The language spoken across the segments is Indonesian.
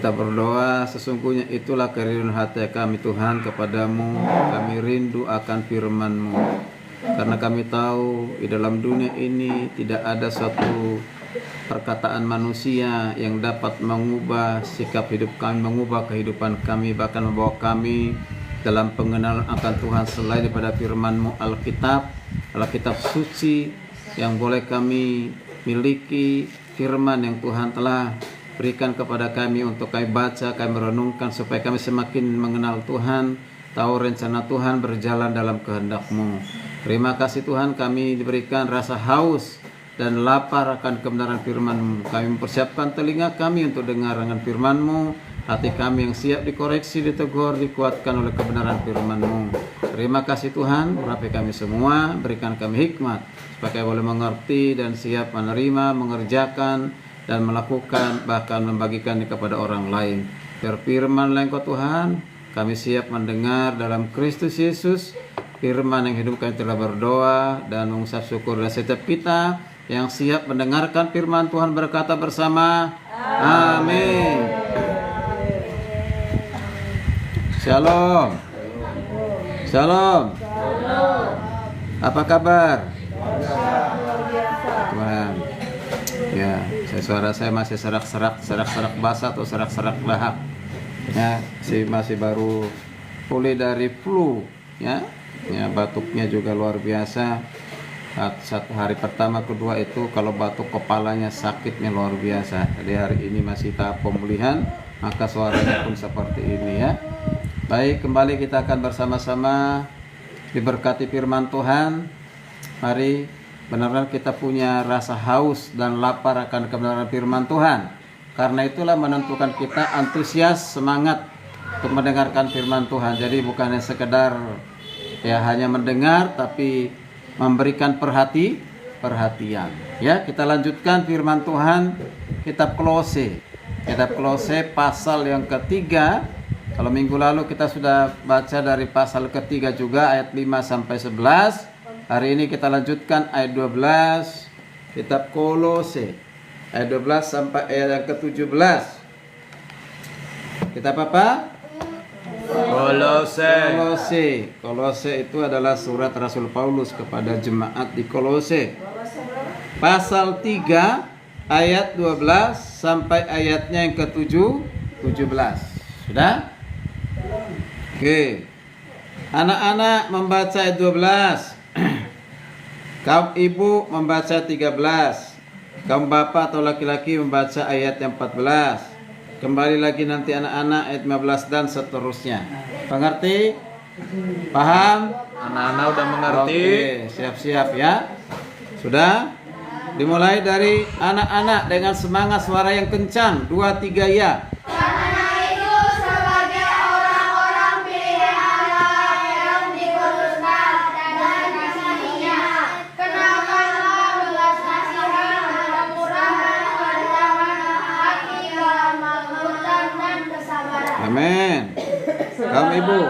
kita berdoa, sesungguhnya itulah kerinduan hati kami Tuhan kepadamu. Kami rindu akan firman-Mu, karena kami tahu di dalam dunia ini tidak ada suatu perkataan manusia yang dapat mengubah sikap hidup kami, mengubah kehidupan kami, bahkan membawa kami dalam pengenalan akan Tuhan selain daripada firman-Mu Alkitab suci yang boleh kami miliki, firman yang Tuhan telah berikan kepada kami untuk kami baca, kami merenungkan supaya kami semakin mengenal Tuhan, tahu rencana Tuhan, berjalan dalam kehendak-Mu. Terima kasih Tuhan, kami diberikan rasa haus dan lapar akan kebenaran firman-Mu. Kami mempersiapkan telinga kami untuk dengar dengan firman-Mu, hati kami yang siap dikoreksi, ditegur, dikuatkan oleh kebenaran firman-Mu. Terima kasih Tuhan, urapi kami semua, berikan kami hikmat supaya kami boleh mengerti dan siap menerima, mengerjakan dan melakukan, bahkan membagikannya kepada orang lain. Berfirman-Lah Engkau Tuhan, kami siap mendengar dalam Kristus Yesus, firman yang hidup. Kami telah berdoa dan mengucap syukur, dan setiap kita yang siap mendengarkan firman Tuhan berkata bersama amin. Shalom. Shalom. Apa kabar? Tuhan. Ya, suara saya masih serak-serak basah atau serak-serak lahap. Ya, masih baru pulih dari flu, ya. Ya, batuknya juga luar biasa. Satu hari pertama, kedua itu kalau batuk kepalanya sakitnya luar biasa. Jadi hari ini masih tahap pemulihan, maka suaranya pun seperti ini ya. Baik, kembali kita akan bersama-sama diberkati firman Tuhan. Mari, benar-benar kita punya rasa haus dan lapar akan kebenaran firman Tuhan. Karena itulah menentukan kita antusias, semangat untuk mendengarkan firman Tuhan. Jadi bukannya sekedar ya hanya mendengar, tapi memberikan perhatian. Ya, kita lanjutkan firman Tuhan, kitab Kolose. Kitab Kolose pasal yang ketiga. Kalau minggu lalu kita sudah baca dari pasal ketiga juga ayat 5 sampai 11. Hari ini kita lanjutkan ayat 12. Kitab Kolose ayat 12 sampai ayat yang ke-17. Kitab apa? Kolose itu adalah surat Rasul Paulus kepada jemaat di Kolose. Pasal 3 ayat 12 sampai ayatnya yang ke-17. Sudah? Oke. Anak-anak membaca ayat 12. Kaum ibu membaca 13. Kaum bapak atau laki-laki membaca ayat yang 14. Kembali lagi nanti anak-anak ayat 15 dan seterusnya. Mengerti? Paham? Anak-anak udah mengerti. Oke, siap-siap ya. Sudah? Dimulai dari anak-anak dengan semangat suara yang kencang. 2, 3 ya. Amin. Kamu ibu.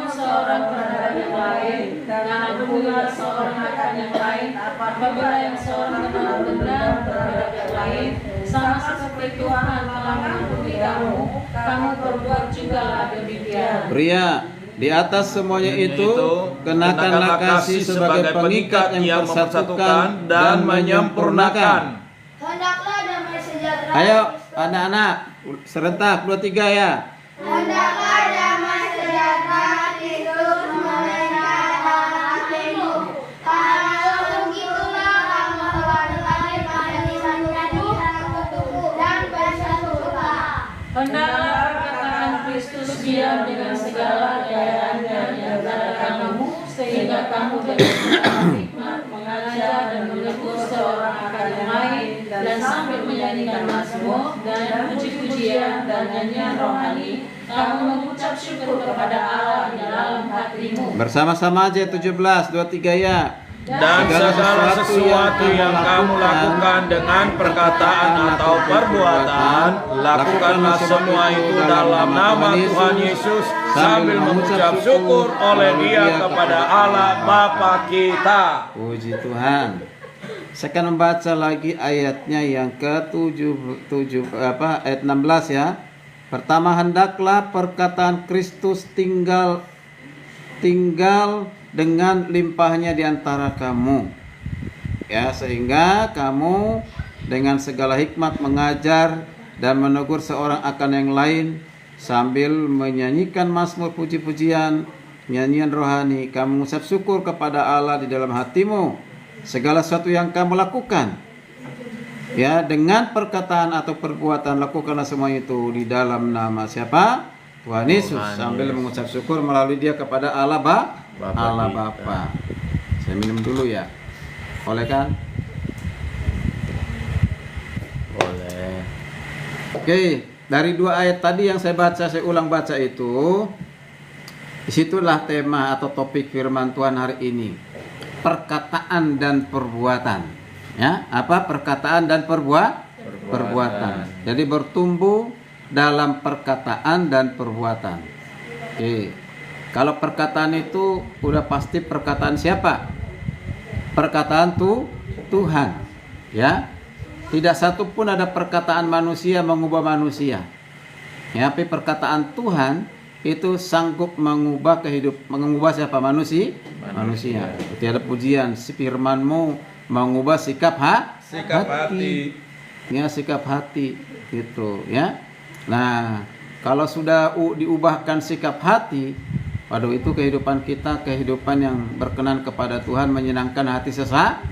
Seorang terhadap yang lain, jangan pula seorang akan yang lain. Apabila yang seorang benar terhadap yang lain, sama seperti Tuhan telah mengampuni kamu, kamu berbuat juga demikian. Pria, di atas semuanya itu kenakanlah kasih sebagai pengikat yang mempersatukan dan menyempurnakan. Hendaklah damai sejahtera. Ayo anak-anak, serentak 2, 3 ya. Hendaklah damai sejahtera itu memelihara hatimu. Karena begitulah kamu telah dekati pada disatukan tubuh dan bersatulah. Hendaklah perkataan Kristus diam dengan segala gayanya di antara kamu, sehingga kamu dengan hikmat mengajar dan menegur seorang akan yang lain, dan sambil menyanyikan mazmur dan puji-pujian dan nyanyian rohani, kamu mengucap syukur kepada Allah di dalam hatimu. Bersama-sama aja 17, 2, 3 ya. Dan segala sesuatu yang kamu lakukan dengan perkataan atau perbuatan, lakukanlah semua itu dalam nama Tuhan Yesus sambil mengucap syukur oleh Dia kepada Allah Bapa kita. Puji Tuhan. Saya akan membaca lagi ayatnya yang ke-7 ayat 16 ya. Pertama, hendaklah perkataan Kristus tinggal dengan limpahnya di antara kamu. Ya, sehingga kamu dengan segala hikmat mengajar dan menegur seorang akan yang lain sambil menyanyikan mazmur puji-pujian, nyanyian rohani. Kamu mengucap syukur kepada Allah di dalam hatimu. Segala sesuatu yang kamu lakukan, ya, dengan perkataan atau perbuatan, lakukanlah semua itu di dalam nama siapa? Tuhan Yesus, sambil mengucap syukur melalui Dia kepada Allah Bapa. Saya minum dulu ya. Boleh kan? Boleh. Oke, dari 2 ayat tadi yang saya ulang baca itu, disitulah tema atau topik firman Tuhan hari ini. Perkataan dan perbuatan. Ya, apa perkataan dan perbuatan. Jadi bertumbuh dalam perkataan dan perbuatan. Oke. Kalau perkataan itu udah pasti perkataan siapa? Perkataan Tuhan. Ya. Tidak satu pun ada perkataan manusia mengubah manusia. Ya, tapi perkataan Tuhan itu sanggup mengubah siapa? Manusia. Tiada pujian, si firman-Mu mengubah sikap hati. Ya, sikap hati gitu ya. Nah, kalau sudah diubahkan sikap hati, waduh, itu kehidupan kita kehidupan yang berkenan kepada Tuhan, menyenangkan hati sesama.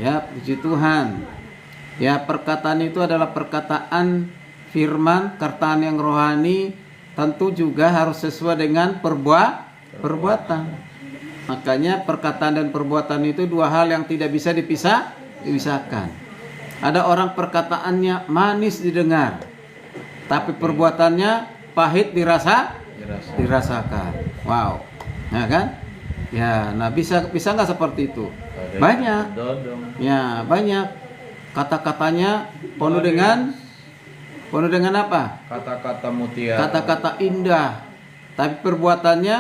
Ya, puji Tuhan. Ya, perkataan itu adalah perkataan firman, perkataan yang rohani, tentu juga harus sesuai dengan perbuatan. Makanya perkataan dan perbuatan itu 2 hal yang tidak bisa dipisahkan. Ada orang perkataannya manis didengar, tapi perbuatannya pahit dirasakan. Wow, ya kan? Ya, nah bisa nggak seperti itu? Banyak. Ya, banyak. Kata-katanya penuh dengan apa? Kata-kata mutiara. Kata-kata indah, tapi perbuatannya,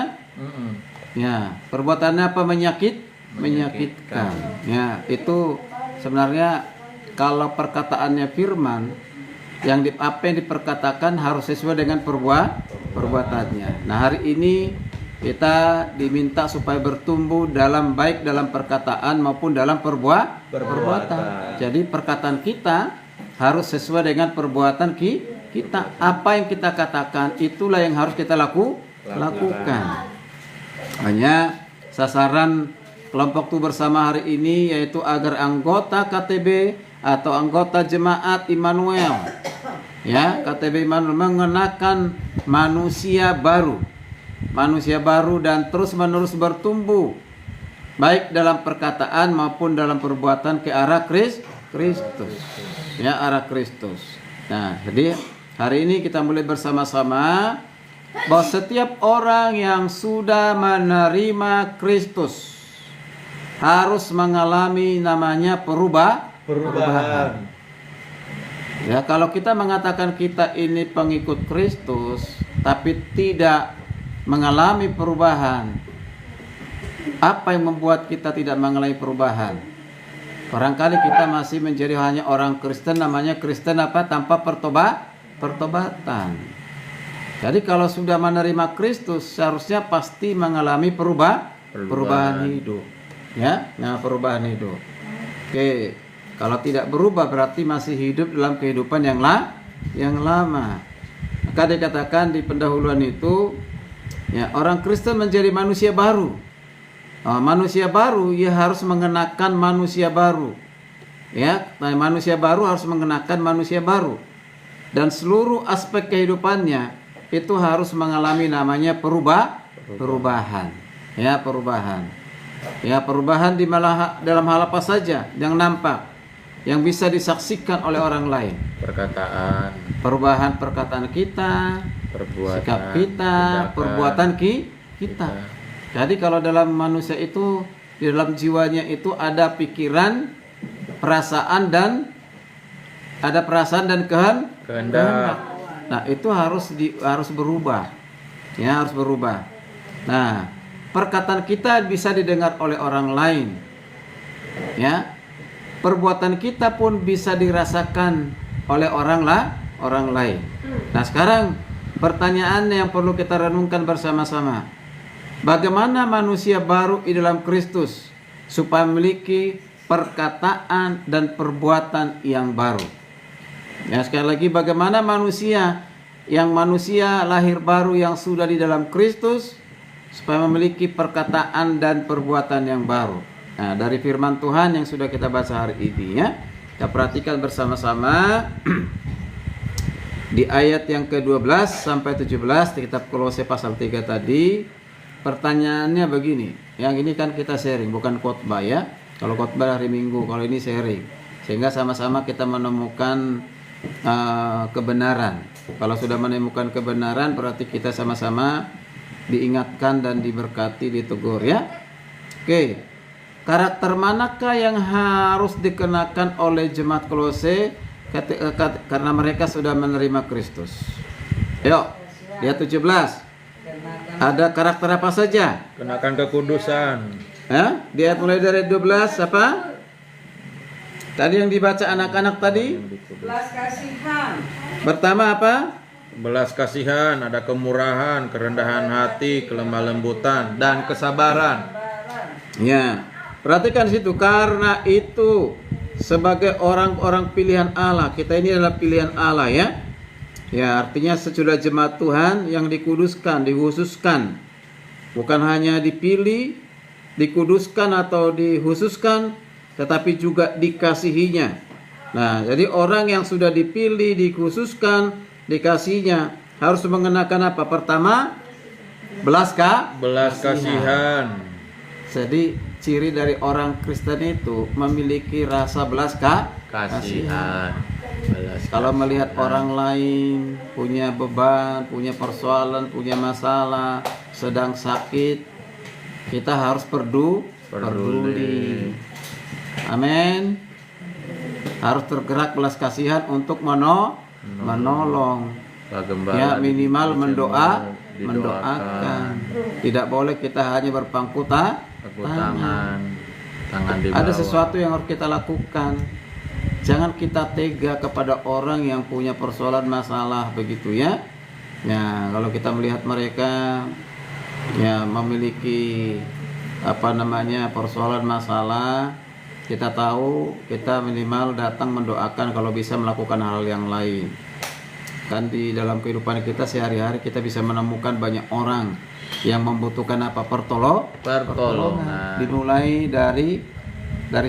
ya, perbuatannya apa? Menyakitkan. Ya, itu sebenarnya kalau perkataannya firman, apa yang diperkatakan harus sesuai dengan perbuatannya. Nah, hari ini kita diminta supaya bertumbuh baik dalam perkataan maupun dalam perbuatan. Jadi perkataan kita harus sesuai dengan perbuatan kita. Apa yang kita katakan itulah yang harus kita lakukan. Hanya sasaran kelompok itu bersama hari ini yaitu agar anggota KTB atau anggota jemaat Immanuel, ya, KTB Immanuel mengenakan manusia baru dan terus-menerus bertumbuh baik dalam perkataan maupun dalam perbuatan ke arah Kristus. Ya, arah Kristus. Nah, jadi hari ini kita mulai bersama-sama bahwa setiap orang yang sudah menerima Kristus harus mengalami namanya perubahan. Ya, kalau kita mengatakan kita ini pengikut Kristus tapi tidak mengalami perubahan, apa yang membuat kita tidak mengalami perubahan? Barangkali kita masih menjadi hanya orang Kristen, namanya Kristen apa? Tanpa pertobatan. Jadi kalau sudah menerima Kristus seharusnya pasti mengalami perubahan hidup. Ya, nah, perubahan hidup. Oke, kalau tidak berubah berarti masih hidup dalam kehidupan yang lama. Maka dikatakan di pendahuluan itu, ya, orang Kristen menjadi manusia baru. Manusia baru ia harus mengenakan manusia baru. Ya, nah, manusia baru harus mengenakan manusia baru. Dan seluruh aspek kehidupannya itu harus mengalami namanya perubahan. Ya, perubahan. Ya, perubahan dalam hal apa saja yang nampak, yang bisa disaksikan oleh orang lain. Perubahan perkataan kita, sikap kita, perbuatan kita. Jadi kalau dalam manusia itu, di dalam jiwanya itu ada pikiran, perasaan dan kehendak. Nah, itu harus berubah. Ya, harus berubah. Nah, perkataan kita bisa didengar oleh orang lain. Ya. Perbuatan kita pun bisa dirasakan oleh orang orang lain. Nah, sekarang pertanyaan yang perlu kita renungkan bersama-sama. Bagaimana manusia baru di dalam Kristus supaya memiliki perkataan dan perbuatan yang baru? Ya, sekali lagi, bagaimana manusia lahir baru yang sudah di dalam Kristus supaya memiliki perkataan dan perbuatan yang baru. Nah, dari firman Tuhan yang sudah kita baca hari ini ya, kita perhatikan bersama-sama di ayat yang ke-12 sampai 17 di kitab Kolose pasal 3 tadi. Pertanyaannya begini, yang ini kan kita sharing, bukan khotbah ya. Kalau khotbah hari Minggu, kalau ini sharing, sehingga sama-sama kita menemukan kebenaran. Kalau sudah menemukan kebenaran, berarti kita sama-sama diingatkan dan diberkati, ditegur ya. Oke, karakter manakah yang harus dikenakan oleh jemaat Kolose karena mereka sudah menerima Kristus? Yuk, lihat 17. Ada karakter apa saja? Kenakan kekudusan. Ya, dia mulai dari 12 apa? Tadi yang dibaca anak-anak tadi? Belas kasihan. Pertama apa? Belas kasihan, ada kemurahan, kerendahan hati, kelemah lembutan, dan kesabaran. Ya, perhatikan situ. Karena itu sebagai orang-orang pilihan Allah, kita ini adalah pilihan Allah ya. Ya, artinya sesudah jemaat Tuhan yang dikuduskan, dikhususkan, bukan hanya dipilih, dikuduskan atau dikhususkan, tetapi juga dikasihinya. Nah, jadi orang yang sudah dipilih, dikhususkan, dikasihnya harus mengenakan apa? Pertama, belas kasihan. Jadi ciri dari orang Kristen itu memiliki rasa belas kasihan. Kalau melihat orang lain punya beban, punya persoalan, punya masalah, sedang sakit, kita harus peduli. Amin. Harus tergerak belas kasihan untuk menolong. Ya, minimal mendoakan. Tidak boleh kita hanya berpangku tangan di bawah. Ada sesuatu yang harus kita lakukan. Jangan kita tega kepada orang yang punya persoalan masalah begitu ya. Ya, kalau kita melihat mereka ya memiliki persoalan masalah, kita tahu kita minimal datang mendoakan, kalau bisa melakukan hal yang lain. Kan di dalam kehidupan kita sehari-hari kita bisa menemukan banyak orang yang membutuhkan pertolongan. Dimulai dari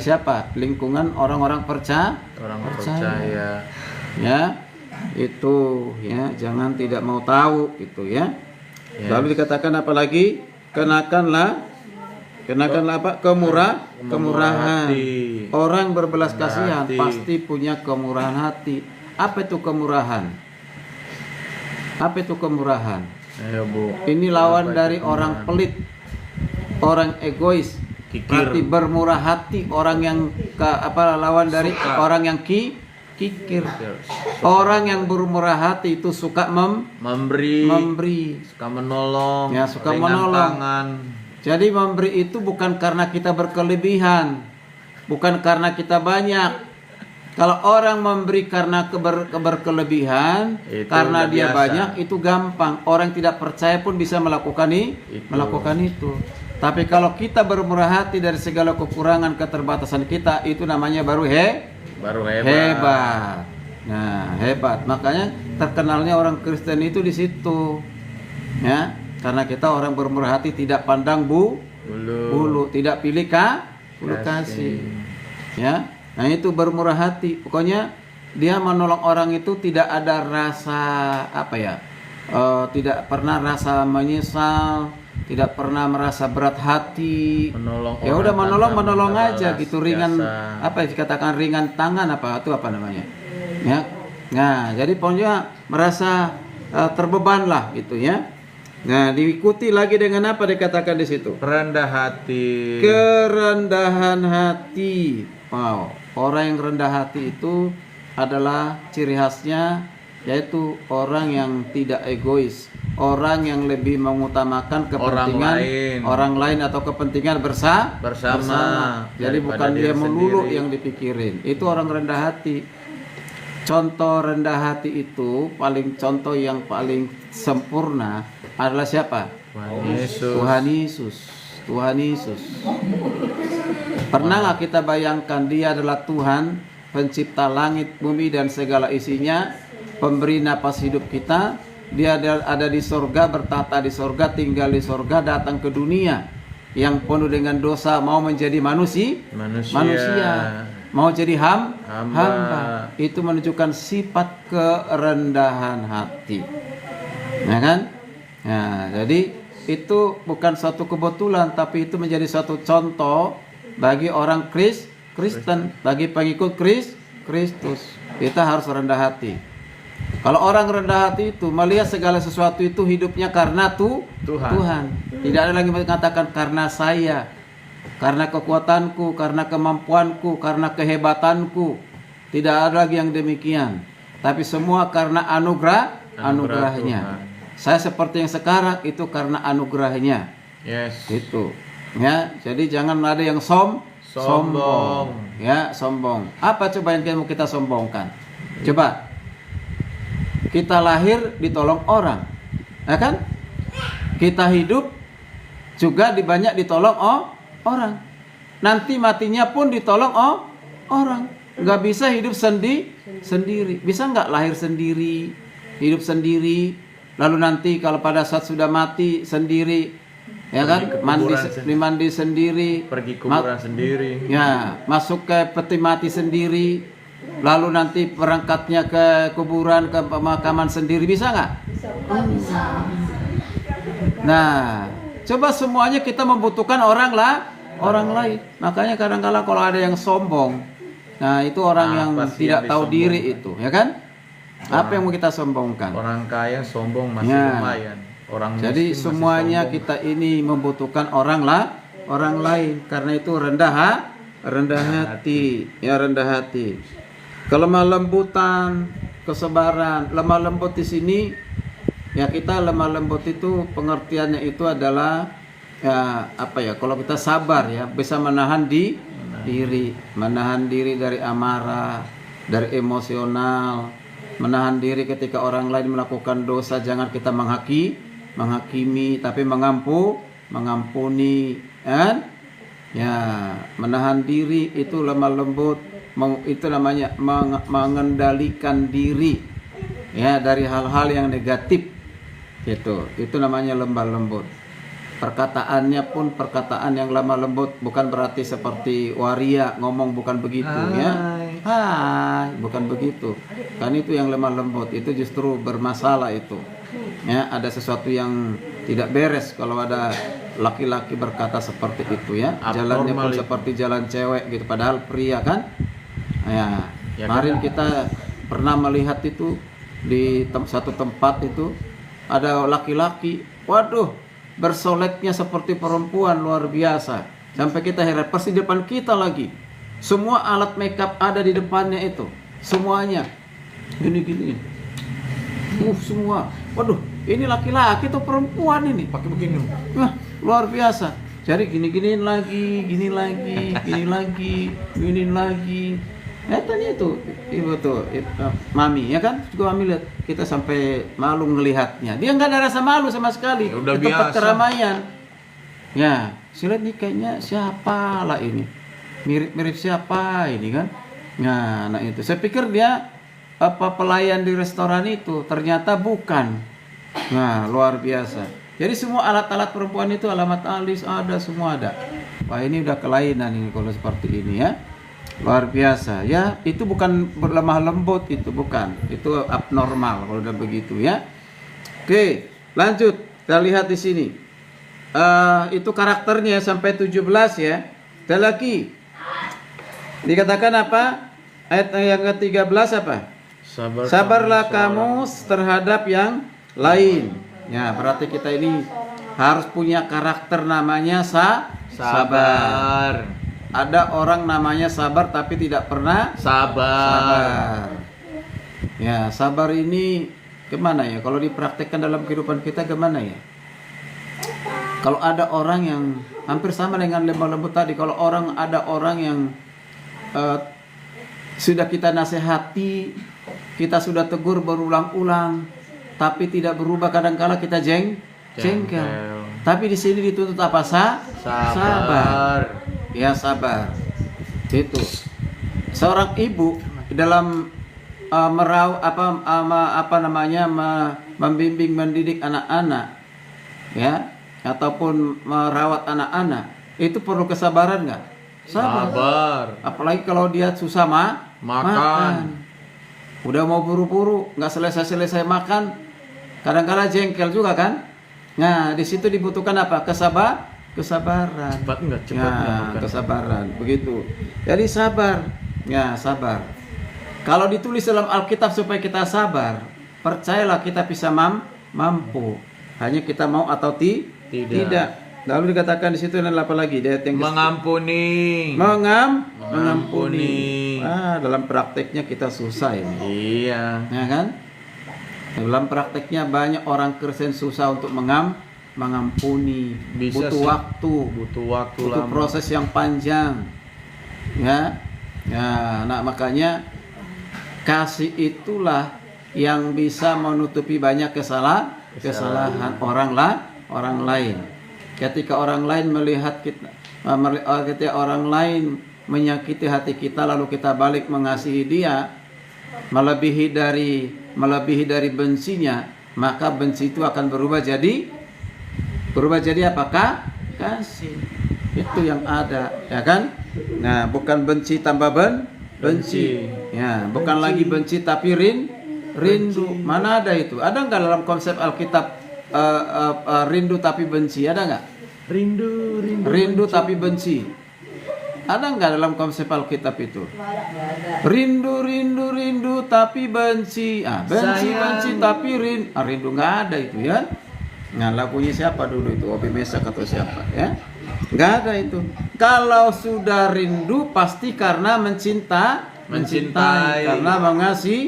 siapa? Lingkungan orang-orang percaya. Ya, itu ya, jangan tidak mau tahu itu ya. Lalu dikatakan apa lagi? Kenakanlah apa? Kemurahan. Orang berbelas kasihan pasti punya kemurahan hati. Apa itu kemurahan? Ayo, Bu. Ini lawan dari orang pelit, orang egois. Berarti bermurah hati, orang yang lawan dari orang yang kikir. Orang yang bermurah hati itu suka memberi, suka menolong, ya, suka menolong. Tangan. Jadi memberi itu bukan karena kita berkelebihan, bukan karena kita banyak. Kalau orang memberi karena berkelebihan, karena dia biasa. banyak, itu gampang. Orang tidak percaya pun bisa melakukan itu. Tapi kalau kita bermurah hati dari segala kekurangan, keterbatasan kita, itu namanya baru hebat. Nah, hebat. Makanya terkenalnya orang Kristen itu di situ. Ya, karena kita orang bermurah hati, tidak pandang bulu, tidak pilih bulu kasih. Ya. Nah, itu bermurah hati. Pokoknya dia menolong orang itu tidak ada rasa tidak pernah rasa menyesal, tidak pernah merasa berat hati. Ya udah menolong aja gitu, ringan dikatakan ringan tangan itu apa namanya? Ya. Nah, jadi pokoknya merasa terbeban lah gitu ya. Nah, diikuti lagi dengan apa dikatakan di situ? Kerendahan hati. Wow, orang yang rendah hati itu adalah ciri khasnya, yaitu orang yang tidak egois, orang yang lebih mengutamakan kepentingan orang lain atau kepentingan bersama. Jadi bukan dia melulu yang dipikirin. Itu orang rendah hati. contoh rendah hati itu contoh yang paling sempurna adalah siapa? Tuhan Yesus. Tuhan Yesus. Tuhan Yesus. Pernah nggak kita bayangkan dia adalah Tuhan, pencipta langit, bumi dan segala isinya, pemberi napas hidup kita. Dia ada di sorga, bertata di sorga, tinggal di sorga, datang ke dunia yang penuh dengan dosa, mau menjadi manusia, mau jadi hamba. Itu menunjukkan sifat kerendahan hati, ya kan? Nah, jadi itu bukan suatu kebetulan, tapi itu menjadi suatu contoh bagi orang Kristen, bagi pengikut Kristus. Kita harus rendah hati. Kalau orang rendah hati itu melihat segala sesuatu itu hidupnya karena Tuhan. Tidak ada lagi mengatakan karena saya, karena kekuatanku, karena kemampuanku, karena kehebatanku. Tidak ada lagi yang demikian. Tapi semua karena anugerahnya. Saya seperti yang sekarang itu karena anugerahnya. Yes. Itu. Ya, jadi jangan ada yang sombong. Ya, sombong. Apa coba yang mau kita sombongkan? Coba. Kita lahir ditolong orang, ya kan? Kita hidup juga banyak ditolong orang. Nanti matinya pun ditolong orang. Nggak bisa hidup sendiri. Bisa nggak lahir sendiri, hidup sendiri, lalu nanti kalau pada saat sudah mati sendiri, ya kan? Mandi sendiri, pergi kuburan sendiri. Ya, masuk ke peti mati sendiri. Lalu nanti berangkatnya ke kuburan, ke pemakaman sendiri, bisa nggak? Bisa. Nah, coba semuanya kita membutuhkan orang lain. Makanya kadang-kala kalau ada yang sombong, nah itu orang yang tidak tahu diri itu, ya kan? Apa yang mau kita sombongkan? Orang kaya sombong masih lumayan. Jadi semuanya kita ini membutuhkan orang lain. Karena itu rendah hati. Ya, rendah hati. Kelemah lembutan, kesabaran. Lemah lembut di sini, ya kita lemah lembut itu pengertiannya itu adalah ya apa ya? Kalau kita sabar ya, bisa menahan diri dari amarah, dari emosional, menahan diri ketika orang lain melakukan dosa. Jangan kita menghakimi, tapi mengampuni, kan? Ya, menahan diri itu lemah lembut. Itu namanya mengendalikan diri ya dari hal-hal yang negatif gitu. Itu namanya lemah lembut. Perkataannya pun perkataan yang lemah lembut, bukan berarti seperti waria ngomong, bukan begitu. Ya. Hai, bukan begitu. Kan itu yang lemah lembut, itu justru bermasalah itu. Ya, ada sesuatu yang tidak beres kalau ada laki-laki berkata seperti itu ya. Jalannya pun seperti jalan cewek gitu, padahal pria kan. Ya, kemarin kita pernah melihat itu di satu tempat itu ada laki-laki, waduh, bersoleknya seperti perempuan, luar biasa. Sampai kita heran, pasti di depan kita lagi. Semua alat makeup ada di depannya itu, semuanya. Gini. Semua. Waduh, ini laki-laki atau perempuan ini? Pakai begini. Wah, luar biasa. Jadi gini lagi. Tadi itu ibu tuh mami ya kan, juga mami lihat, kita sampai malu ngelihatnya. Dia nggak ada rasa malu sama sekali. Udah di tempat biasa. keramaian. Ya, saya lihat nih kayaknya siapa lah ini, mirip siapa ini kan. Nah itu saya pikir dia pelayan di restoran itu, ternyata bukan. Nah, luar biasa. Jadi semua alat-alat perempuan itu, alamat alis ada, semua ada. Wah, ini udah kelainan ini kalau seperti ini ya. Luar biasa ya, itu bukan berlemah lembut, itu bukan, itu abnormal kalau udah begitu ya. Oke, lanjut kita lihat di sini. Itu karakternya sampai 17 ya. Kita lagi dikatakan apa? Ayat yang ke-13 apa? Sabarlah kamu terhadap yang lain. Ya, berarti kita ini harus punya karakter namanya sabar. Ada orang namanya sabar tapi tidak pernah sabar. Ya, sabar ini gimana ya? Kalau dipraktekkan dalam kehidupan kita gimana ya? Kalau ada orang yang hampir sama dengan lemah lembut tadi, kalau ada orang yang sudah kita nasihati kita sudah tegur berulang-ulang, tapi tidak berubah, kadang-kala kita jengkel. Tapi di sini dituntut apa? Sabar. Ya, sabar. Itu. Seorang ibu dalam membimbing mendidik anak-anak, ya, ataupun merawat anak-anak, itu perlu kesabaran nggak? Sabar. Apalagi kalau dia susah makan. Udah mau buru-buru, nggak selesai makan, kadang-kadang jengkel juga kan? Nah, di situ dibutuhkan apa? Kesabaran. Kesabaran, begitu. Jadi sabar, ya sabar. Kalau ditulis dalam Alkitab supaya kita sabar, percayalah kita bisa mampu. Hanya kita mau atau tidak. Lalu dikatakan di situ adalah apa lagi? Dia yang mengampuni. Mengampuni. Dalam prakteknya kita susah ini. Iya. Ya kan? Dalam prakteknya banyak orang Kristen susah untuk mengampuni. Butuh waktu butuh proses yang panjang. Ya. Nah makanya kasih itulah yang bisa menutupi banyak kesalahan orang lain. Ketika orang lain melihat kita, ketika orang lain menyakiti hati kita, lalu kita balik mengasihi dia, melebihi dari bencinya, maka benci itu akan berubah jadi apakah? Kasih. Itu yang ada, ya kan? Nah, bukan benci tambah benci. Ya, bukan lagi benci tapi rindu. Mana ada itu? Ada nggak dalam konsep Alkitab? Rindu tapi benci, ada nggak? Rindu tapi benci, ada nggak dalam konsep Alkitab itu? Rindu tapi benci, benci tapi rindu nggak ada itu ya. Nah, lagunya siapa dulu itu? Obi Mesak atau siapa ya? Nggak ada itu. Kalau sudah rindu pasti karena mencintai, karena mengasihi.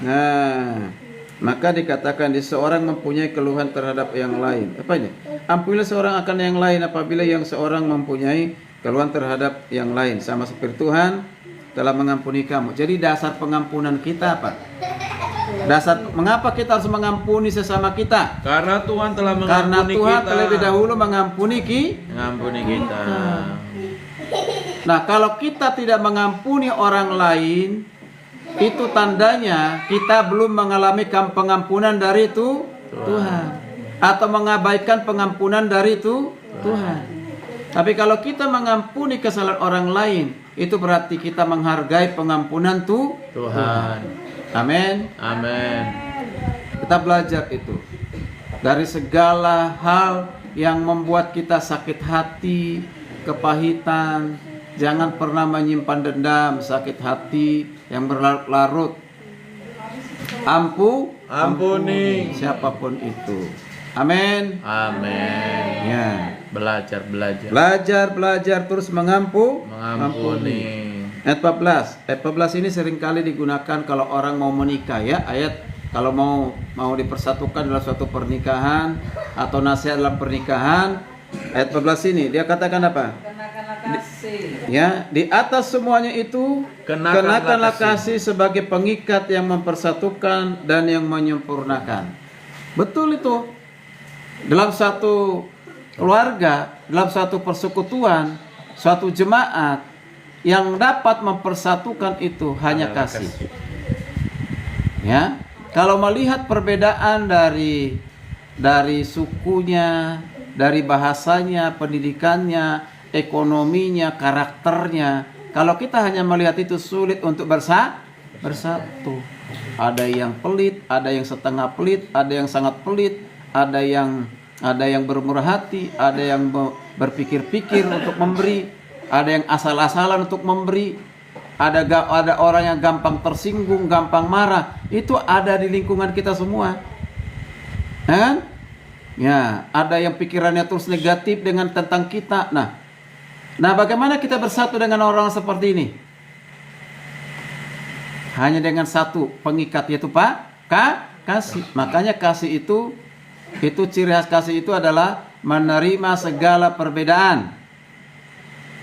Nah, maka dikatakan di seorang mempunyai keluhan terhadap yang lain. Apa ini? Ampunilah seorang akan yang lain apabila yang seorang mempunyai keluhan terhadap yang lain, sama seperti Tuhan telah mengampuni kamu. Jadi dasar pengampunan kita apa? Mengapa kita harus mengampuni sesama kita? Karena Tuhan telah mengampuni Karena Tuhan kita. terlebih dahulu mengampuni kita. Nah, kalau kita tidak mengampuni orang lain, itu tandanya kita belum mengalami pengampunan dari Tuhan, atau mengabaikan pengampunan dari Tuhan. Tapi kalau kita mengampuni kesalahan orang lain, itu berarti kita menghargai pengampunan Tuhan. Amin. Kita belajar itu dari segala hal yang membuat kita sakit hati, kepahitan. Jangan pernah menyimpan dendam, sakit hati yang berlarut-larut. Ampuni siapapun itu. Amin. Ya. Belajar terus mengampuni. Ayat 14 ini seringkali digunakan kalau orang mau menikah ya. Kalau mau dipersatukan dalam suatu pernikahan atau nasihat dalam pernikahan. Ayat 14 ini dia katakan apa? Ya, di atas semuanya itu kenakanlah kasih sebagai pengikat yang mempersatukan dan yang menyempurnakan. Betul itu. Dalam satu keluarga, dalam satu persekutuan, suatu jemaat, yang dapat mempersatukan itu hanya kasih. Ya, kalau melihat perbedaan dari sukunya, dari bahasanya, pendidikannya, ekonominya, karakternya, kalau kita hanya melihat itu sulit untuk bersatu. Ada yang pelit, ada yang setengah pelit, ada yang sangat pelit, ada yang bermurah hati, ada yang berpikir-pikir untuk memberi, ada yang asal-asalan untuk memberi, ada orang yang gampang tersinggung, gampang marah. Itu ada di lingkungan kita semua, kan? Ya, ada yang pikirannya terus negatif tentang kita. Nah, bagaimana kita bersatu dengan orang seperti ini? Hanya dengan satu pengikat, yaitu kasih. Makanya kasih itu ciri khas kasih itu adalah menerima segala perbedaan.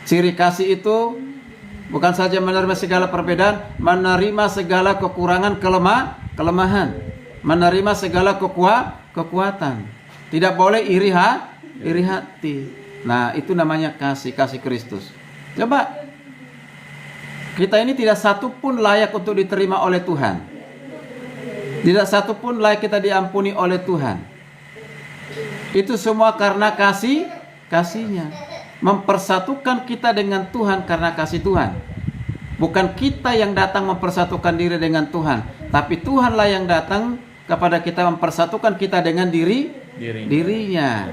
Ciri kasih itu Bukan saja menerima segala perbedaan, menerima segala kekurangan, kelemahan, menerima segala kekuatan. Tidak boleh iri hati. Nah, itu namanya kasih Kristus. Coba, kita ini tidak satu pun layak untuk diterima oleh Tuhan. Tidak satu pun layak kita diampuni oleh Tuhan. Itu semua karena kasihnya. Mempersatukan kita dengan Tuhan karena kasih Tuhan. Bukan kita yang datang mempersatukan diri dengan Tuhan, tapi Tuhanlah yang datang kepada kita mempersatukan kita dengan dirinya.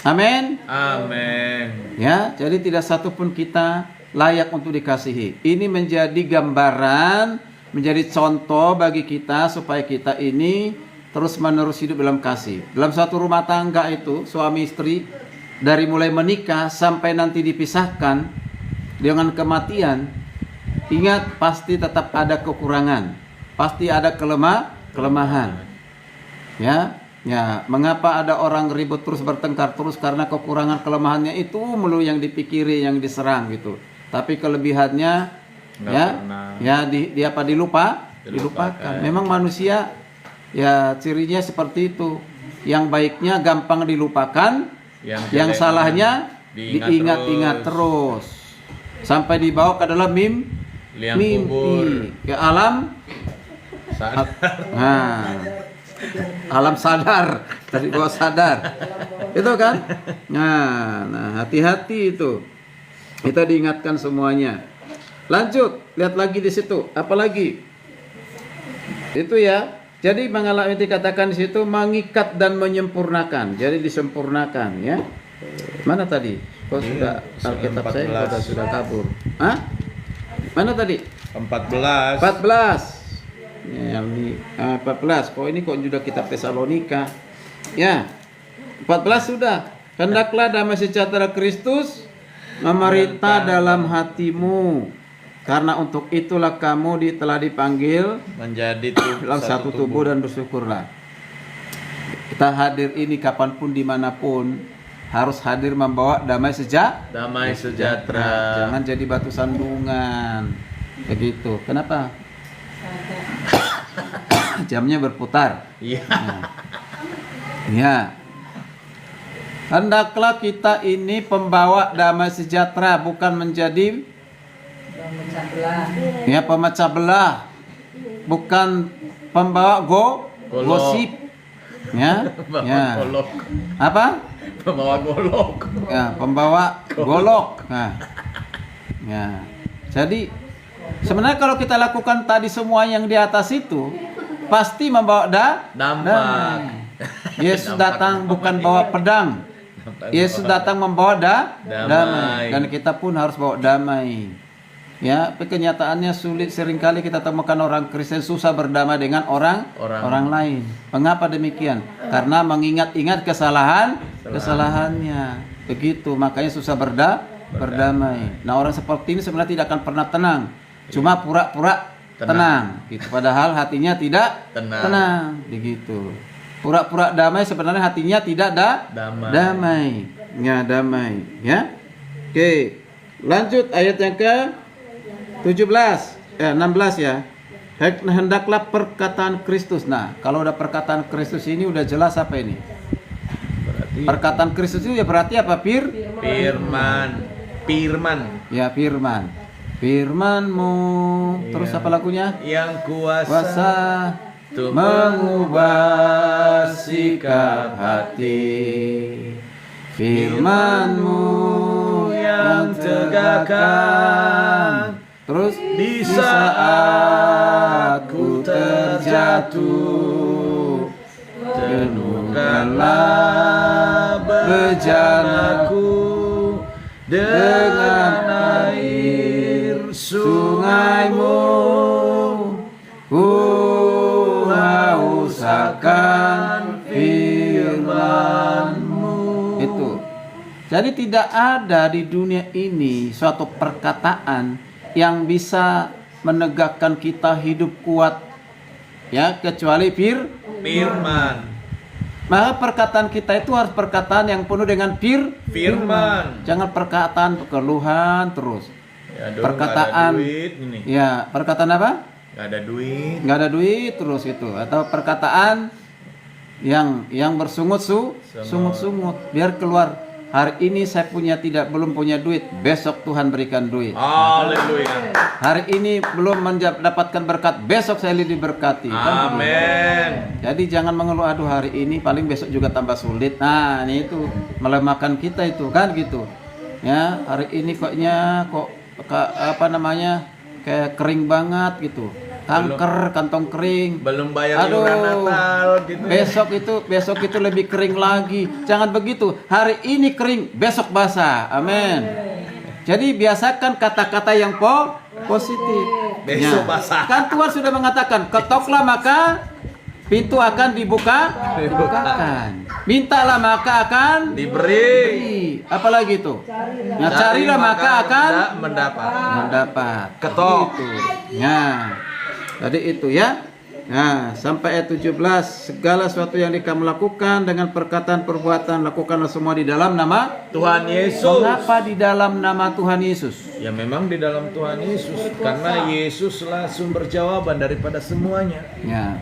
Amin. Amin. Ya, jadi tidak satu pun kita layak untuk dikasihi. Ini menjadi gambaran, menjadi contoh bagi kita supaya kita ini terus-menerus hidup dalam kasih. Dalam satu rumah tangga itu, suami istri dari mulai menikah sampai nanti dipisahkan dengan kematian, ingat pasti tetap ada kekurangan, pasti ada kelemahan. Ya, mengapa ada orang ribut terus, bertengkar terus? Karena kekurangan kelemahannya itu mulu yang dipikiri, yang diserang gitu. Tapi kelebihannya dilupakan. Memang manusia ya cirinya seperti itu. Yang baiknya gampang dilupakan, yang salahnya diingat-ingat terus. Sampai dibawa ke dalam mimpi, ke alam sadar. Alam sadar, dari bawah sadar. Itu kan? Nah, hati-hati itu. Kita diingatkan semuanya. Lanjut, lihat lagi di situ. Apalagi? Itu ya. Jadi mengalami dikatakan di situ mengikat dan menyempurnakan. Jadi disempurnakan ya. Mana tadi? Kok sudah Alkitab saya sudah kabur. Hah? Mana tadi? 14. Ya, yang di 14. Kok ini kok sudah kitab Tesalonika? Ya. 14 sudah. Hendaklah damai sejahtera Kristus memerintah dalam hatimu, karena untuk itulah kamu telah dipanggil menjadi dalam satu tubuh, dan bersyukurlah. Kita hadir ini kapanpun dimanapun harus hadir membawa damai sejahtera. Jangan jadi batu sandungan begitu. Kenapa? Jamnya berputar. Iya. Ya. Hendaklah kita ini pembawa damai sejahtera, bukan menjadi pemecah belah, bukan pembawa gosip. Ya. Golok. Apa? Pembawa golok. Ya, pembawa golok. Nah. Ya. Jadi sebenarnya kalau kita lakukan tadi semua yang di atas itu, pasti membawa damai. Yesus datang bukan bawa pedang. Yesus datang membawa damai, dan kita pun harus bawa damai. Ya, tapi kenyataannya sulit, seringkali kita temukan orang Kristen susah berdamai dengan orang lain. Mengapa demikian? Karena mengingat-ingat kesalahannya. Begitu, makanya susah berdamai. Nah, orang seperti ini sebenarnya tidak akan pernah tenang. Cuma pura-pura tenang gitu. Padahal hatinya tidak tenang. Begitu. Pura-pura damai, sebenarnya hatinya tidak damai. Ya, damai. Ya. Oke. Lanjut ayat yang ke 16 ya. Hendaklah perkataan Kristus. Nah, kalau udah perkataan Kristus ini udah jelas apa ini? Perkataan Kristus itu ya berarti apa? Firman. Ya, firman. Firman-Mu. Terus apa lagunya? Yang kuasa mengubah sikap hati. Firman-Mu yang tegakkan. Terus di saat ku terjatuh, penuhkanlah bejanaku dengan air sungai-Mu. Ku haus akan firman-Mu. Itu. Jadi tidak ada di dunia ini suatu perkataan yang bisa menegakkan kita hidup kuat, ya, kecuali firman. Maka perkataan kita itu harus perkataan yang penuh dengan firman. Jangan perkataan keluhan terus. Ya, dulu perkataan, nggak ada duit ini. ya perkataan apa? Nggak ada duit. Nggak ada duit terus itu, atau perkataan yang sungut-sungut, biar keluar. Hari ini saya belum punya duit, besok Tuhan berikan duit. Haleluya. Hari ini belum mendapatkan berkat, besok saya diberkati. Kan begitu. Amin. Jadi jangan mengeluh, aduh hari ini paling besok juga tambah sulit. Nah, ini itu melemahkan kita itu kan gitu. Ya, hari ini kok kayak kering banget gitu. Kanker, kantong kering. Belum bayar iuran Natal gitu. Besok itu lebih kering lagi. Jangan begitu. Hari ini kering, besok basah. Amin. Jadi biasakan kata-kata yang positif. Besok basah. Kan Tuhan sudah mengatakan, ketoklah maka pintu akan dibukakan. Mintalah maka akan Diberi. Apalagi itu? Nah, carilah maka akan mendapat. Ketok. Gitu. Nah, tadi itu ya. Nah, sampai ayat 17, segala sesuatu yang kamu lakukan dengan perkataan perbuatan, lakukanlah semua di dalam nama Tuhan Yesus. Mengapa di dalam nama Tuhan Yesus? Ya memang di dalam Tuhan Yesus, karena Yesuslah sumber jawaban daripada semuanya. Ya.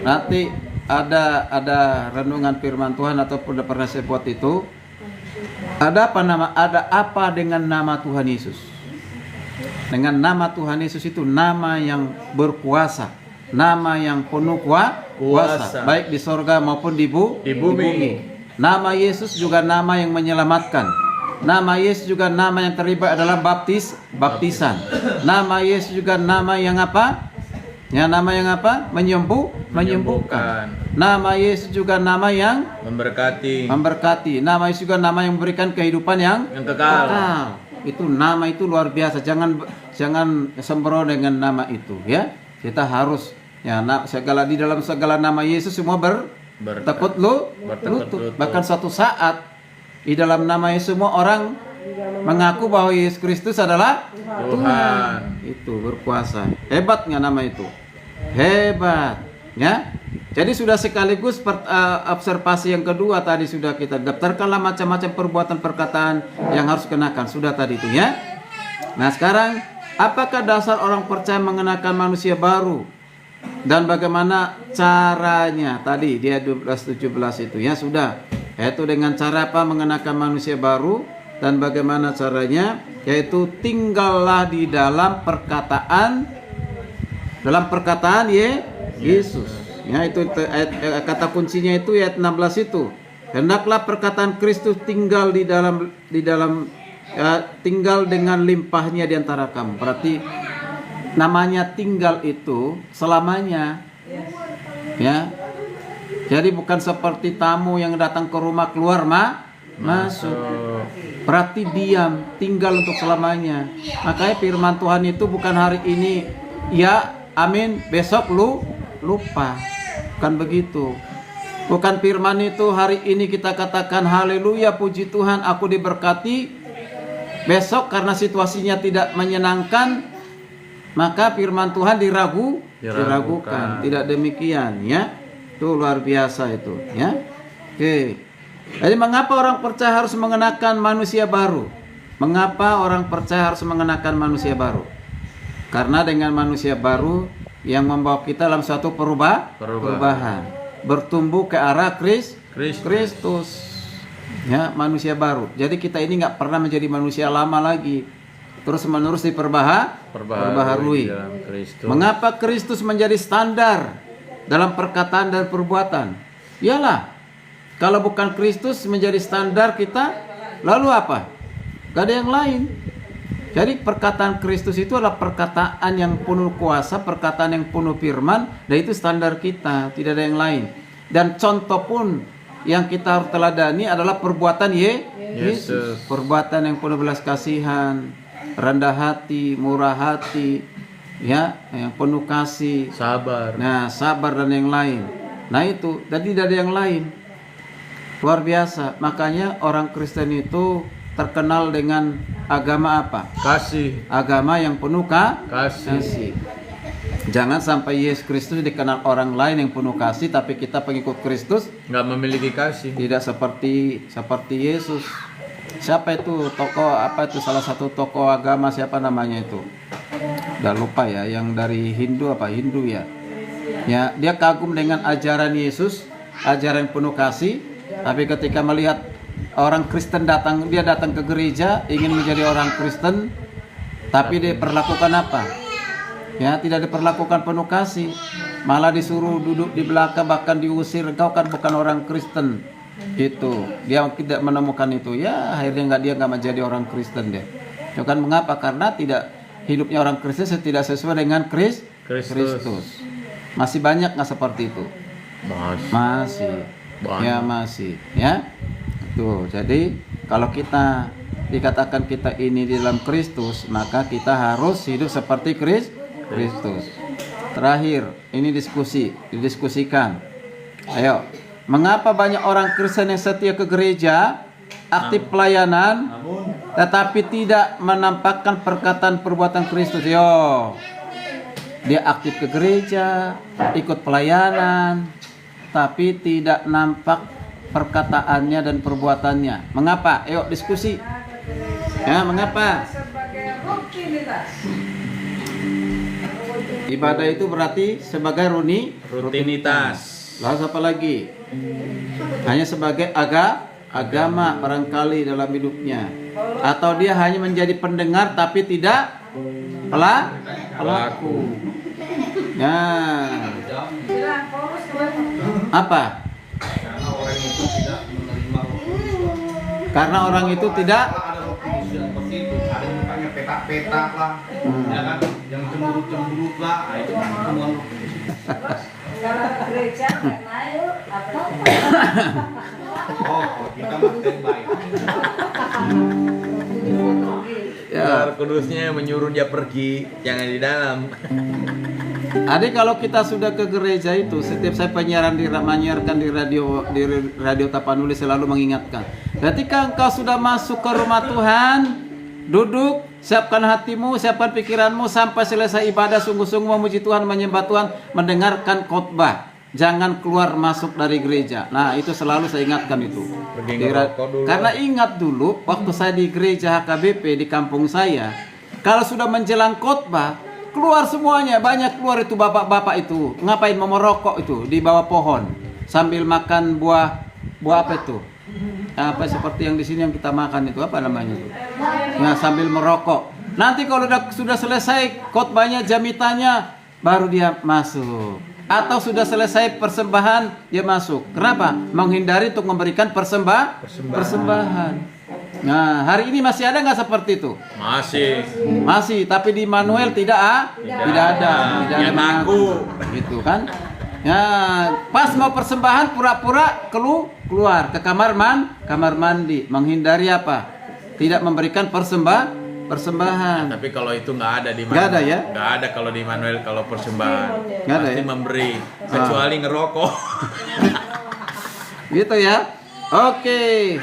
Nanti ada renungan firman Tuhan ataupun pernah saya buat itu. Ada apa dengan nama Tuhan Yesus? Dengan nama Tuhan Yesus itu nama yang berkuasa, nama yang penuh kuasa, baik di sorga maupun di bumi. Nama Yesus juga nama yang menyelamatkan. Nama Yesus juga nama yang terlibat adalah baptisan. Nama Yesus juga nama yang apa? Ya, nama yang apa? Menyembuhkan. Nama Yesus juga nama yang Memberkati. Nama Yesus juga nama yang memberikan kehidupan yang kekal. Itu nama itu luar biasa. Jangan sembrono dengan nama itu ya. Kita harus ya di dalam segala nama Yesus semua bertekuk lutut. Bahkan suatu saat di dalam nama Yesus semua orang mengaku bahwa Yesus Kristus adalah Tuhan. Itu berkuasa. Hebatnya nama itu. Hebat ya. Jadi sudah sekaligus observasi yang kedua tadi sudah kita daftarkanlah macam-macam perbuatan perkataan yang harus kenakan. Sudah tadi itu ya. Nah sekarang apakah dasar orang percaya mengenakan manusia baru? Dan bagaimana caranya? Tadi dia 12-17 itu ya sudah. Yaitu dengan cara apa mengenakan manusia baru dan bagaimana caranya? Yaitu tinggallah di dalam perkataan Yesus. Ya itu kata kuncinya itu ayat 16 itu. Hendaklah perkataan Kristus tinggal tinggal dengan limpahnya di antara kamu. Berarti namanya tinggal itu selamanya. Ya. Jadi bukan seperti tamu yang datang ke rumah keluar masuk. Berarti diam, tinggal untuk selamanya. Makanya firman Tuhan itu bukan hari ini ya amin, besok lupa. Bukan begitu. Bukan firman itu hari ini kita katakan haleluya puji Tuhan aku diberkati. Besok karena situasinya tidak menyenangkan maka firman Tuhan diragukan. Tidak demikian ya. Itu luar biasa itu ya. Oke. Jadi mengapa orang percaya harus mengenakan manusia baru? Mengapa orang percaya harus mengenakan manusia baru? Karena dengan manusia baru yang membawa kita dalam suatu perubahan, bertumbuh ke arah Kristus. Ya, manusia baru. Jadi kita ini nggak pernah menjadi manusia lama lagi. Terus menerus diperbaharui. Mengapa Kristus menjadi standar dalam perkataan dan perbuatan? Iyalah, kalau bukan Kristus menjadi standar kita, lalu apa? Gak ada yang lain. Jadi perkataan Kristus itu adalah perkataan yang penuh kuasa, perkataan yang penuh firman, dan itu standar kita, tidak ada yang lain. Dan contoh pun yang kita harus teladani adalah perbuatan Yesus. Perbuatan yang penuh belas kasihan, rendah hati, murah hati, ya, yang penuh kasih, sabar. Nah, sabar dan yang lain. Nah itu, dan tidak ada yang lain. Luar biasa. Makanya orang Kristen itu terkenal dengan agama apa? Kasih. Agama yang penuh kasih. Jangan sampai Yesus Kristus dikenal orang lain yang penuh kasih, tapi kita pengikut Kristus nggak memiliki kasih. Tidak seperti Yesus. siapa itu tokoh apa itu salah satu tokoh agama siapa namanya itu? Udah lupa ya, yang dari Hindu apa Hindu ya. Ya, dia kagum dengan ajaran Yesus, ajaran penuh kasih, tapi ketika melihat orang Kristen datang, dia datang ke gereja ingin menjadi orang Kristen, tapi dia perlakukan apa? Ya, tidak diperlakukan penuh kasih, malah disuruh duduk di belakang, bahkan diusir, kau kan bukan orang Kristen. Gitu, dia tidak menemukan itu. Ya, akhirnya dia nggak menjadi orang Kristen deh. Itu kan mengapa? Karena tidak hidupnya orang Kristen tidak sesuai dengan Kristus. Masih banyak nggak seperti itu? Masih. Banyak. Ya masih. Ya. Tuh, jadi kalau kita dikatakan kita ini di dalam Kristus, maka kita harus hidup seperti Kristus. Terakhir, ini didiskusikan. Ayo, mengapa banyak orang Kristen yang setia ke gereja, aktif pelayanan, tetapi tidak menampakkan perkataan perbuatan Kristus? Yo, dia aktif ke gereja, ikut pelayanan, tapi tidak nampak perkataannya dan perbuatannya. Mengapa? Ayo diskusi. Ya, mengapa? Sebagai rutinitas. Ibadah itu berarti sebagai Rutinitas. Lalu apa lagi? Hanya sebagai agama barangkali dalam hidupnya. Atau dia hanya menjadi pendengar tapi tidak pelaku. Nah, apa? Karena orang itu tidak seperti itu, ada yang mukanya petak-petak lah, ya kan, yang cemberut-cemberut lah, itu kan semua. Kalau ke gereja nggak naik apa? Oh, kita mah standby. Roh Kudusnya menyuruh dia pergi, jangan di dalam. Adik, kalau kita sudah ke gereja itu, setiap saya menyiarkan di radio Tapanuli selalu mengingatkan, ketika engkau sudah masuk ke rumah Tuhan, duduk, siapkan hatimu, siapkan pikiranmu sampai selesai ibadah sungguh-sungguh memuji Tuhan, menyembah Tuhan, mendengarkan khotbah. Jangan keluar masuk dari gereja. Nah, itu selalu saya ingatkan itu. Karena ingat dulu waktu saya di gereja HKBP di kampung saya, kalau sudah menjelang khotbah, keluar semuanya, banyak keluar itu bapak-bapak itu. Ngapain mau merokok itu di bawah pohon sambil makan buah apa itu? Apa seperti yang di sini yang kita makan itu, apa namanya itu? Nah, sambil merokok. Nanti kalau sudah selesai khotbahnya, jamitannya, baru dia masuk. Atau sudah selesai persembahan, dia masuk. Kenapa? Menghindari untuk memberikan persembahan. Nah, hari ini masih ada nggak seperti itu? Masih, tapi di Manuel tidak ada. Dia ngaku. Gitu kan? Ya, pas mau persembahan pura-pura keluar ke kamar mandi, menghindari apa? Tidak memberikan persembahan. Tapi kalau itu nggak ada di Manuel. Nggak ada ya? Nggak ada kalau di Manuel, kalau persembahan. Nggak ada Pasti ya? memberi, kecuali ngerokok. Gitu ya. Oke.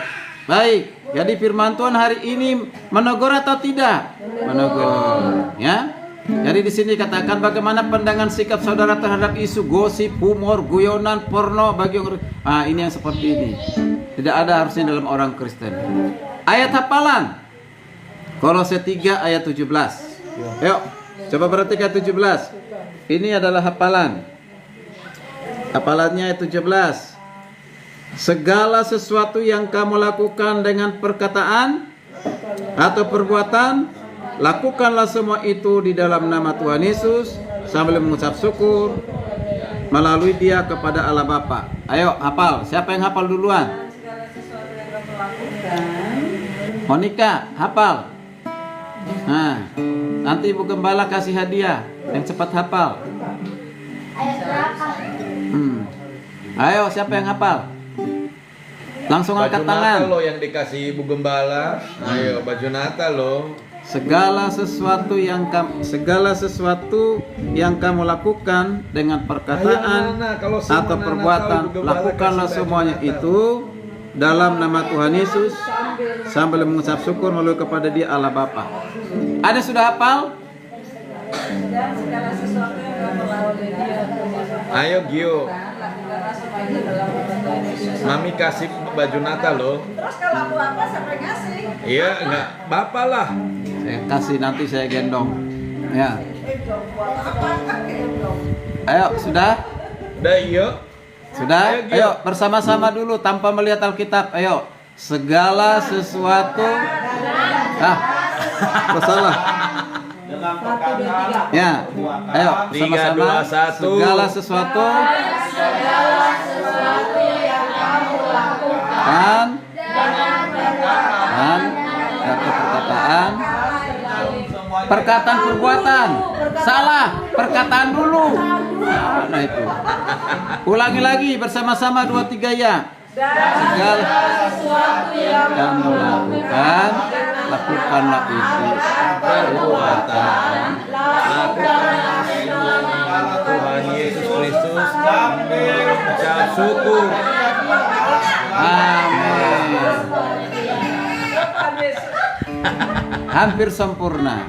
Baik. Jadi firman Tuhan hari ini menegur atau tidak? Menegur, ya. Jadi di sini katakan bagaimana pandangan sikap saudara terhadap isu gosip, humor, guyonan, porno bagi orang. Ini yang seperti ini. Tidak ada harusnya dalam orang Kristen. Ayat hafalan. Kolose 3 ayat 17. Yuk, coba perhatikan 17. Ini adalah hafalan. Hafalannya ayat 17. Segala sesuatu yang kamu lakukan dengan perkataan atau perbuatan, lakukanlah semua itu di dalam nama Tuhan Yesus sambil mengucap syukur melalui Dia kepada Allah Bapa. Ayo hafal. Siapa yang hafal duluan? Segala sesuatu yang kamu lakukan. Monica, hafal. Nah, nanti Ibu Gembala kasih hadiah yang cepat hafal. Ayat berapa? Ayo, siapa yang hafal? Langsung angkat tangan. Baju Natal lo yang dikasih Ibu Gembala. Ayo, baju Natal lo. Segala sesuatu yang kamu lakukan dengan perkataan atau perbuatan, lakukanlah semuanya itu dalam nama Tuhan Yesus sambil mengucap syukur melalui kepada Dia Allah Bapa. Ada sudah hafal? Dan segala sesuatu yang kamu lakukan. Ayo Gio. Lakukanlah semuanya dalam nama Tuhan Mami kasih baju Natal loh. Terus kalau aku apa sampai ngasih? Iya, enggak Bapak lah. Saya kasih, nanti saya gendong. Ya. Dong, buat apa kakek dong? Ayo, sudah? Udah iya. Sudah? Ayo, Gio. Ayo, bersama-sama dulu tanpa melihat Alkitab. Ayo. Segala sesuatu. Bersalah. Dengan perkataan Ya. Ayo, 3, sama-sama. 2, 1. Segala sesuatu dan perkataan, perkataan perbuatan. Salah, perkataan dulu. Nah itu. Ulangi lagi bersama-sama 2, 3 ya. Segala sesuatu yang kamu lakukan, lakukanlah itu. Perbuatan. Lakukan Tuhan Yesus Kristus. Ucap syukur. Amin. Hampir sempurna.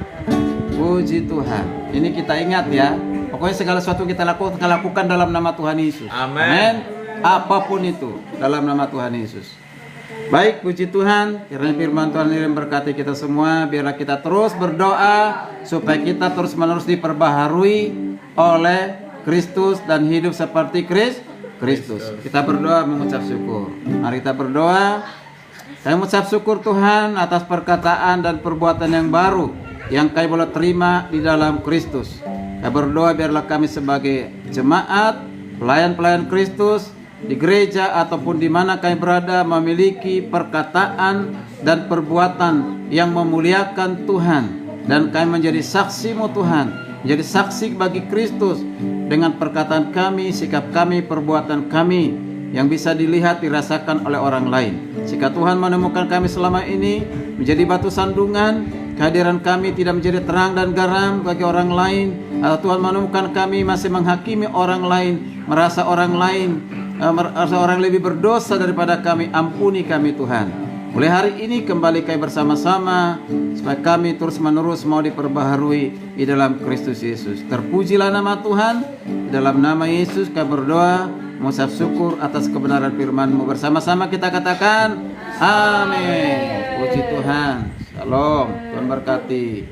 Puji Tuhan. Ini kita ingat ya. Pokoknya segala sesuatu kita lakukan dalam nama Tuhan Yesus. Amin. Apapun itu dalam nama Tuhan Yesus. Baik, puji Tuhan. Kiranya firman Tuhan ini memberkati kita semua. Biarlah kita terus berdoa supaya kita terus-menerus diperbaharui oleh Kristus dan hidup seperti Kristus. Kita berdoa mengucap syukur. Mari kita berdoa. Kami mengucap syukur Tuhan atas perkataan dan perbuatan yang baru yang kami boleh terima di dalam Kristus. Kami berdoa biarlah kami sebagai jemaat, pelayan-pelayan Kristus di gereja ataupun di mana kami berada memiliki perkataan dan perbuatan yang memuliakan Tuhan, dan kami menjadi saksi-Mu Tuhan, menjadi saksi bagi Kristus dengan perkataan kami, sikap kami, perbuatan kami yang bisa dilihat, dirasakan oleh orang lain. Jika Tuhan menemukan kami selama ini menjadi batu sandungan, kehadiran kami tidak menjadi terang dan garam bagi orang lain, atau Tuhan menemukan kami masih menghakimi orang lain, merasa orang lebih berdosa daripada kami, ampuni kami Tuhan. Mulai hari ini kembali kami bersama-sama supaya kami terus-menerus mau diperbaharui di dalam Kristus Yesus. Terpujilah nama Tuhan. Di dalam nama Yesus kami berdoa, mengucap syukur atas kebenaran firman-Mu. Bersama-sama kita katakan amin. Puji Tuhan. Shalom. Tuhan berkati.